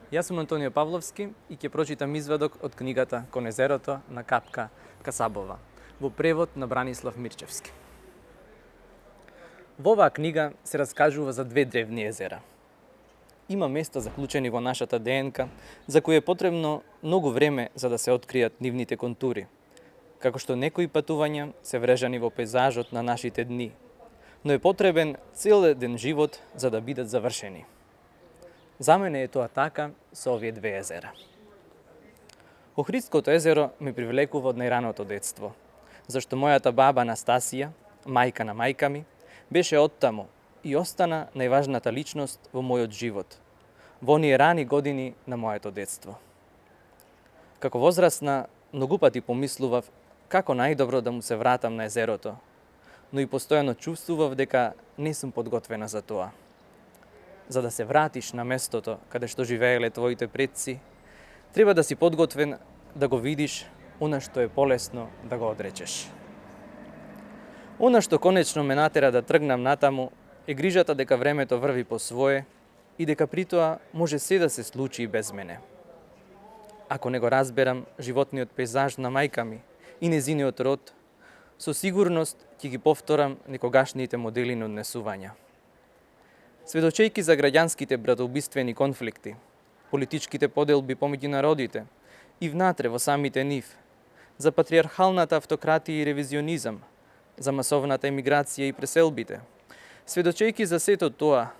Јас сум Антонио Павловски и ќе прочитам извадок од книгата Кон езерото на Капка Касабова, во превод на Бранислав Мирчевски. Во оваа книга се раскажува за две древни езера. Има места заклучени во нашата ДНК, за кои е потребно многу време за да се откријат нивните контури, како што некои патувања се врежани во пейзажот на нашите дни, но е потребен цел ден живот за да бидат завршени. За мене е тоа така со овие две езера. Охридското езеро ме привлекува од најраното детство, зашто мојата баба Анастасија, мајка на мајка ми, беше оттаму и остана најважната личност во мојот живот, во оние рани години на моето детство. Како возрасна, многу пати помислував како најдобро да му се вратам на езерото, но и постојано чувствував дека не сум подготвена за тоа. За да се вратиш на местото каде што живееле твоите предци, треба да си подготвен да го видиш она што е полесно да го одречеш. Она што конечно ме натера да тргнам натаму е грижата дека времето врви по свое и дека при тоа може се да се случи и без мене. Ако не го разберам животниот пейзаж на мајка ми и незиниот род, со сигурност ќе ги повторам некогашните модели на однесувања. Сведочејки за граѓанските братоубиствени конфликти, политичките поделби помеѓу народите и внатре во самите нив, за патриархалната автократија и ревизионизам, за масовната емиграција и преселбите, сведочејки за сето тоа,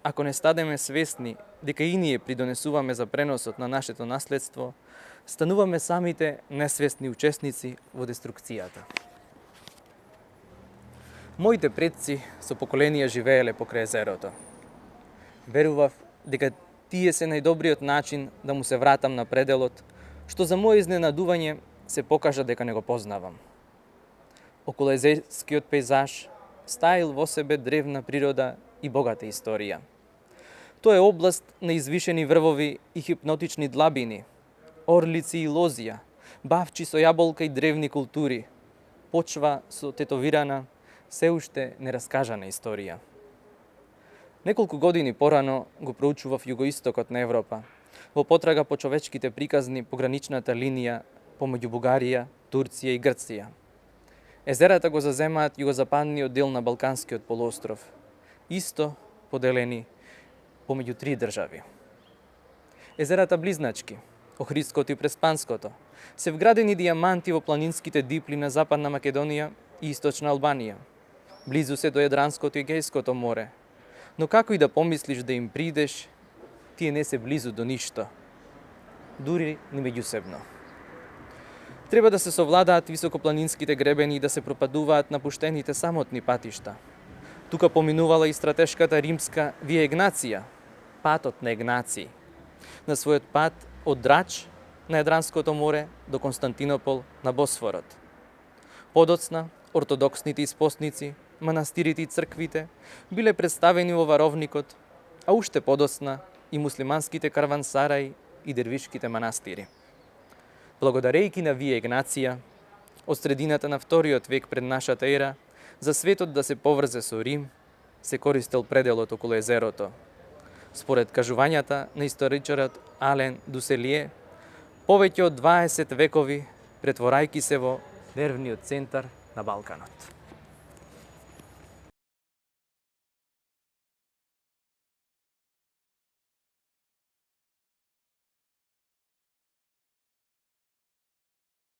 ако не стадеме свесни дека и ние придонесуваме за преносот на нашето наследство, стануваме самите несвесни учесници во деструкцијата. Моите предци со поколенија живееле покрај езерото. Верував дека тие се најдобриот начин да му се вратам на пределот, што за моје изненадување се покажа дека не го познавам. Околу езерскиот пейзаж стаил во себе древна природа и богата историја. Тоа е област на извишени врвови и хипнотични длабини, орлици и лозија, бавчи со јаболка и древни култури, почва со тетовирана, се уште нераскажана историја. Неколку години порано го проучував југоистокот на Европа, во потрага по човечките приказни пограничната линија помеѓу Бугарија, Турција и Грција. Езерата го заземаат југозападниот дел на Балканскиот полуостров, исто поделени помеѓу три држави. Езерата близначки, Охридското и Преспанското, се вградени дијаманти во планинските дипли на Западна Македонија и Источна Албанија. Близу се до Јадранското и Егејското море, но како и да помислиш да им придеш, тие не се близу до ништо, дури ни меѓусебно. Треба да се совладаат високопланинските гребени и да се пропадуваат напуштените самотни патишта. Тука поминувала и стратешката римска Вија Егнација, патот на Егнација, на својот пат од Драч на Јадранското море до Константинопол на Босфорот. Подоцна, ортодоксните испостници, манастирите и црквите биле представени во варовникот, а уште подоцна и муслиманските карвансараи и дервишките манастири. Благодарејќи на Вија Егнација, од средината на вториот век пред нашата ера, за светот да се поврзе со Рим, се користел пределот околу езерото. Според кажувањата на историчарот Ален Дуселие, повеќе од 20 векови претворајќи се во древниот центар на Балканот.